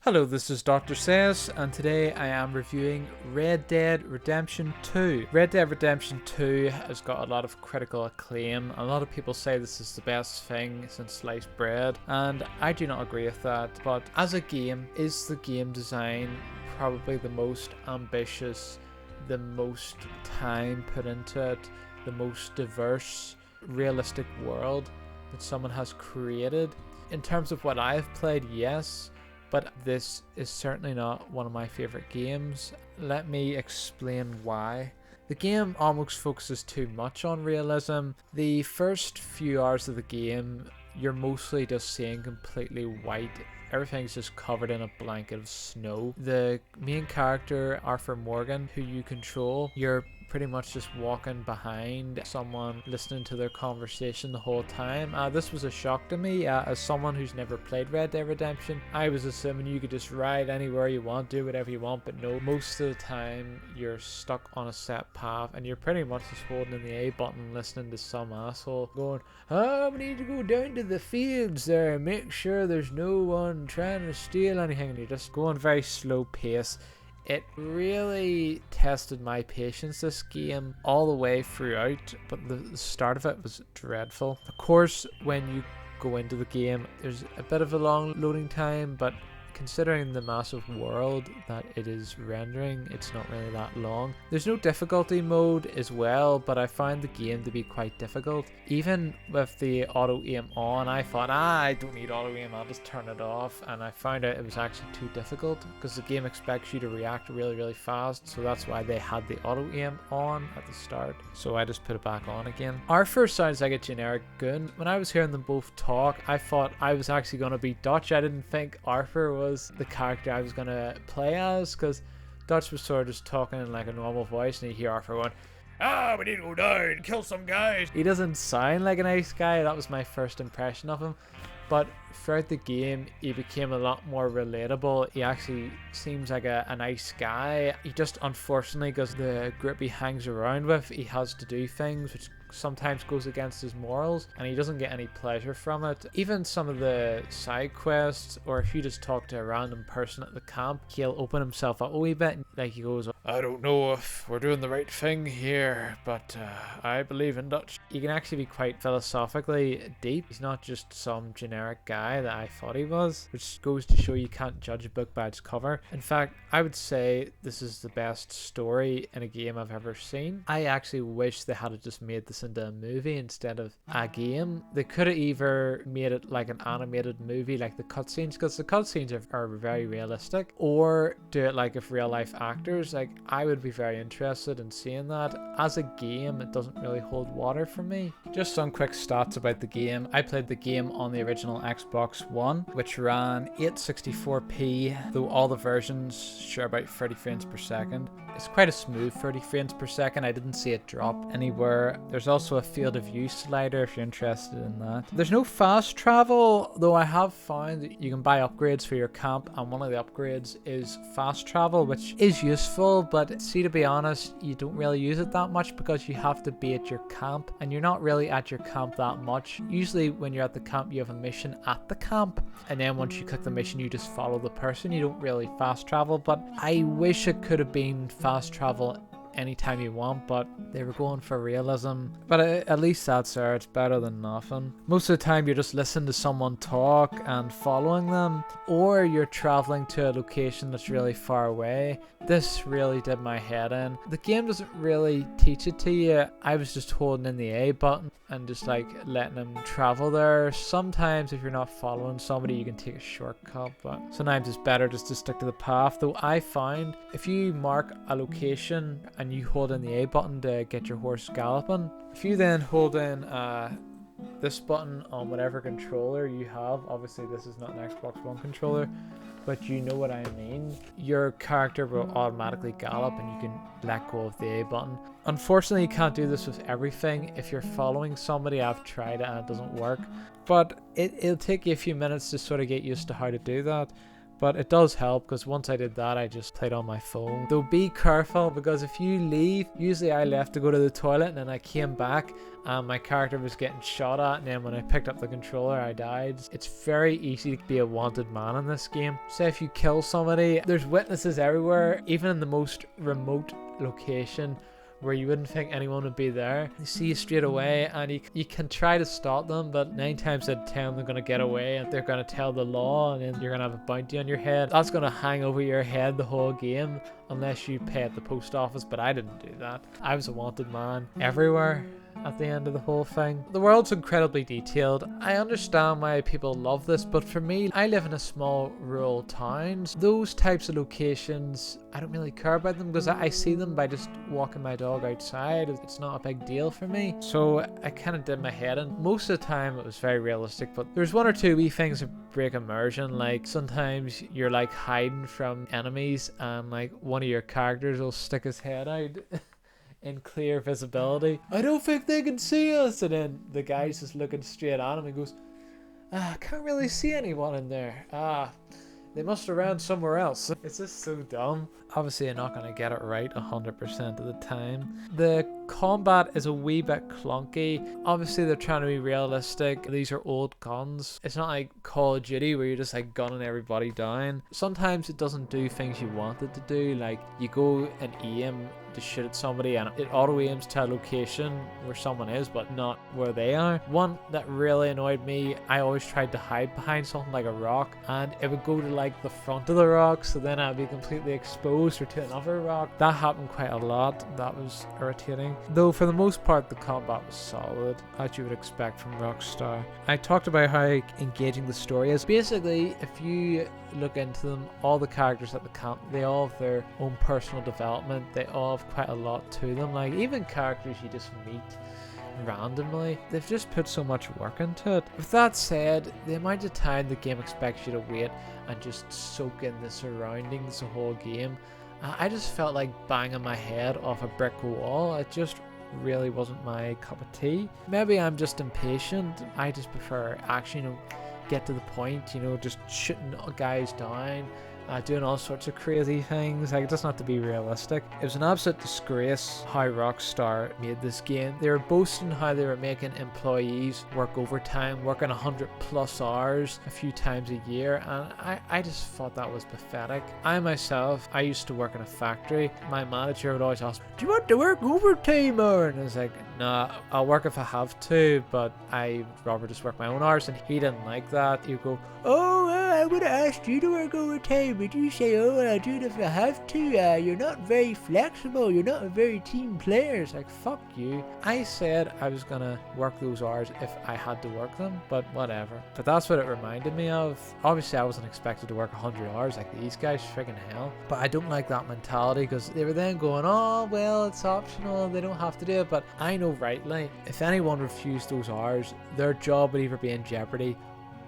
Hello, this is DrSayus, and today I am reviewing Red Dead Redemption 2. Red Dead Redemption 2 has got a lot of critical acclaim. A lot of people say this is the best thing since sliced bread, and I do not agree with that. But as a game, is the game design probably the most ambitious, the most time put into it, the most diverse, realistic world that someone has created? In terms of what I've played, yes. But this is certainly not one of my favorite games. Let me explain why. The game almost focuses too much on realism. The first few hours of the game, you're mostly just seeing completely white. Everything's just covered in a blanket of snow. The main character, Arthur Morgan, who you control, you're pretty much just walking behind someone, listening to their conversation the whole time. This was a shock to me as someone who's never played Red Dead Redemption. I was assuming you could just ride anywhere you want, do whatever you want, but no, most of the time you're stuck on a set path and you're pretty much just holding in the A button, listening to some asshole going, "Oh, we need to go down to the fields there and make sure there's no one trying to steal anything," and you're just going very slow pace. It really tested my patience, this game, all the way throughout, but the start of it was dreadful. Of course, when you go into the game, there's a bit of a long loading time, but considering the massive world that it is rendering, it's not really that long. There's no difficulty mode as well, but I find the game to be quite difficult. Even with the auto aim on, I thought, I don't need auto aim, I'll just turn it off, and I found out it was actually too difficult because the game expects you to react really fast, so that's why they had the auto aim on at the start, so I just put it back on again. Arthur sounds like a generic goon. When I was hearing them both talk, I thought I was actually going to be Dutch. I didn't think Arthur was the character I was going to play as, because Dutch was sort of just talking in like a normal voice, and you hear Arthur going, we need to go down and kill some guys. He doesn't sound like a nice guy. That was my first impression of him. But throughout the game, he became a lot more relatable. He actually seems like a nice guy. He just, unfortunately, because the group he hangs around with, he has to do things which sometimes goes against his morals, and he doesn't get any pleasure from it. Even some of the side quests, or if you just talk to a random person at the camp, he'll open himself up a wee bit. Like he goes, "I don't know if we're doing the right thing here, but I believe in Dutch." He can actually be quite philosophically deep. He's not just some generic guy that I thought he was, which goes to show you can't judge a book by its cover. In fact, I would say this is the best story in a game I've ever seen. I actually wish they had just made this into a movie instead of a game. They could have either made it like an animated movie, like the cutscenes, because the cutscenes are very realistic, or do it like with real life actors. Like, I would be very interested in seeing that. As a game, it doesn't really hold water for me. Just some quick stats about the game. I played the game on the original Xbox One, which ran 864p, though all the versions share about 30 frames per second. It's quite a smooth 30 frames per second. I didn't see it drop anywhere. There's also a field of view slider if you're interested in that. There's no fast travel, though I have found that you can buy upgrades for your camp, and one of the upgrades is fast travel, which is useful, but see, to be honest, you don't really use it that much because you have to be at your camp, and you're not really at your camp that much. Usually when you're at the camp, you have a mission at the camp, and then once you click the mission, you just follow the person. You don't really fast travel, but I wish it could have been fast travel anytime you want, but they were going for realism. But at least that's there. It's better than nothing. Most of the time you're just listening to someone talk and following them, or you're traveling to a location that's really far away. This really did my head in. The game doesn't really teach it to you. I was just holding in the A button and just like letting them travel there. Sometimes if you're not following somebody, you can take a shortcut, but sometimes it's better just to stick to the path. Though I find if you mark a location and you hold in the A button to get your horse galloping, if you then hold in this button on whatever controller you have, obviously this is not an Xbox One controller, but you know what I mean, your character will automatically gallop and you can let go of the A button. Unfortunately, you can't do this with everything. If you're following somebody, I've tried it and it doesn't work, but it'll take you a few minutes to sort of get used to how to do that. but it does help because once I did that I just played on my phone. Though be careful, because if you leave, usually I left to go to the toilet and then I came back and my character was getting shot at, and then when I picked up the controller I died. It's very easy to be a wanted man in this game. Say if you kill somebody, there's witnesses everywhere, even in the most remote location where you wouldn't think anyone would be there. They see you straight away, and you can try to stop them, but 9 times out of 10 they're going to get away and they're going to tell the law, and then you're going to have a bounty on your head. That's going to hang over your head the whole game unless you pay at the post office, but I didn't do that. I was a wanted man everywhere at the end of the whole thing. The world's incredibly detailed. I understand why people love this, but for me, I live in a small rural town. Those types of locations, I don't really care about them because I see them by just walking my dog outside. It's not a big deal for me. So I kind of did my head in. Most of the time it was very realistic, but there's 1 or 2 wee things that break immersion. Like sometimes you're like hiding from enemies and like one of your characters will stick his head out in clear visibility. I don't think they can see us, and then the guy's just looking straight at him and goes, I can't really see anyone in there. They must have ran somewhere else. It's just so dumb. Obviously you're not going to get it right 100% of the time. The combat is a wee bit clunky. Obviously they're trying to be realistic. These are old guns. It's not like Call of Duty where you're just like gunning everybody down. Sometimes it doesn't do things you want it to do. Like you go and aim to shoot at somebody and it auto aims to a location where someone is but not where they are. One that really annoyed me, I always tried to hide behind something like a rock and it would go to like the front of the rock, so then I'd be completely exposed or to another rock. That happened quite a lot. That was irritating. Though for the most part the combat was solid, as you would expect from Rockstar. I talked about how engaging the story is. Basically, if you look into them, all the characters at the camp, they all have their own personal development. They all have quite a lot to them. Like even characters you just meet randomly, they've just put so much work into it. With that said, the amount of time the game expects you to wait and just soak in the surroundings the whole game, I just felt like banging my head off a brick wall. It just really wasn't my cup of tea. Maybe I'm just impatient. I just prefer action, you know, get to the point, you know, just shooting guys down, doing all sorts of crazy things. Like, it doesn't have to be realistic. It was an absolute disgrace how Rockstar made this game. They were boasting how they were making employees work overtime, working 100+ hours a few times a year, and I just thought that was pathetic. I myself, I used to work in a factory. My manager would always ask, do you want to work overtime more? And I was like, nah, I'll work if I have to, but I'd rather just work my own hours, and he didn't like that. He'd go, oh, I would have asked you to work overtime, but you say, oh, I'll do it if I have to. You're not very flexible. You're not a very team player. It's like, fuck you. I said I was gonna work those hours if I had to work them, but whatever. But that's what it reminded me of. Obviously, I wasn't expected to work 100 hours like these guys, freaking hell. But I don't like that mentality, because they were then going, oh, well, it's optional. They don't have to do it. But I know rightly, if anyone refused those hours, their job would either be in jeopardy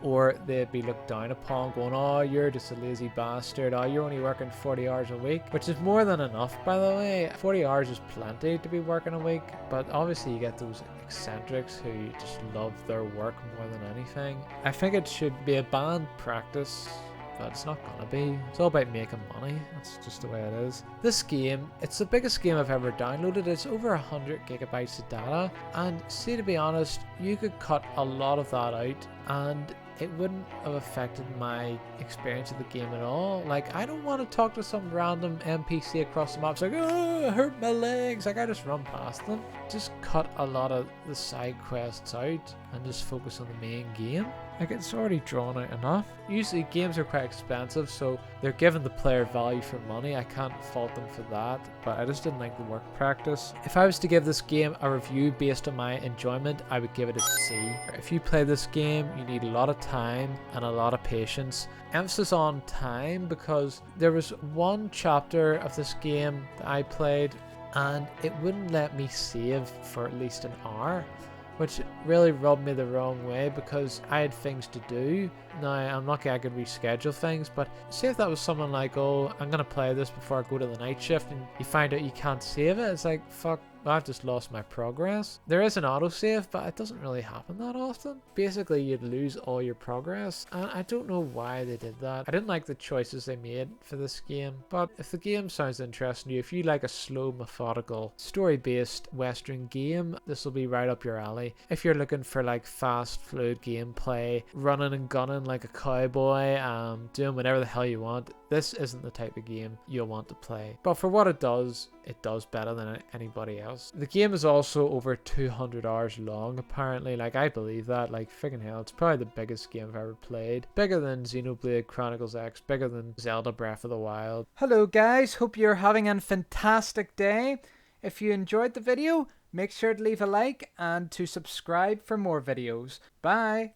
or they'd be looked down upon, going, oh, you're just a lazy bastard, oh, you're only working 40 hours a week, which is more than enough, by the way. 40 hours is plenty to be working a week, but obviously you get those eccentrics who just love their work more than anything. I think it should be a banned practice, but it's not gonna be. It's all about making money. That's just the way it is. This game, it's the biggest game I've ever downloaded. It's over 100 gigabytes of data, and see, to be honest, you could cut a lot of that out and it wouldn't have affected my experience of the game at all. Like, I don't want to talk to some random NPC across the map. It's like, oh, I hurt my legs. Like, I just run past them. Just cut a lot of the side quests out and just focus on the main game. Like, it's already drawn out enough. Usually games are quite expensive, so they're giving the player value for money. I can't fault them for that, but I just didn't like the work practice. If I was to give this game a review based on my enjoyment, I would give it a C. If you play this game, you need a lot of time and a lot of patience. Emphasis on time, because there was one chapter of this game that I played and it wouldn't let me save for at least an hour, which really rubbed me the wrong way because I had things to do. Now, I'm lucky I could reschedule things, but say if that was someone like, oh, I'm going to play this before I go to the night shift, and you find out you can't save it, it's like, fuck Well, I've just lost my progress. There is an autosave, but it doesn't really happen that often. Basically, you'd lose all your progress, and I don't know why they did that. I didn't like the choices they made for this game, but if the game sounds interesting to you, if you like a slow, methodical, story-based Western game, this will be right up your alley. If you're looking for like fast, fluid gameplay, running and gunning like a cowboy, doing whatever the hell you want, this isn't the type of game you'll want to play. But for what it does better than anybody else. The game is also over 200 hours long, apparently. Like, I believe that. Like, friggin' hell, it's probably the biggest game I've ever played. Bigger than Xenoblade Chronicles X, bigger than Zelda Breath of the Wild. Hello guys, hope you're having a fantastic day. If you enjoyed the video, make sure to leave a like and to subscribe for more videos. Bye!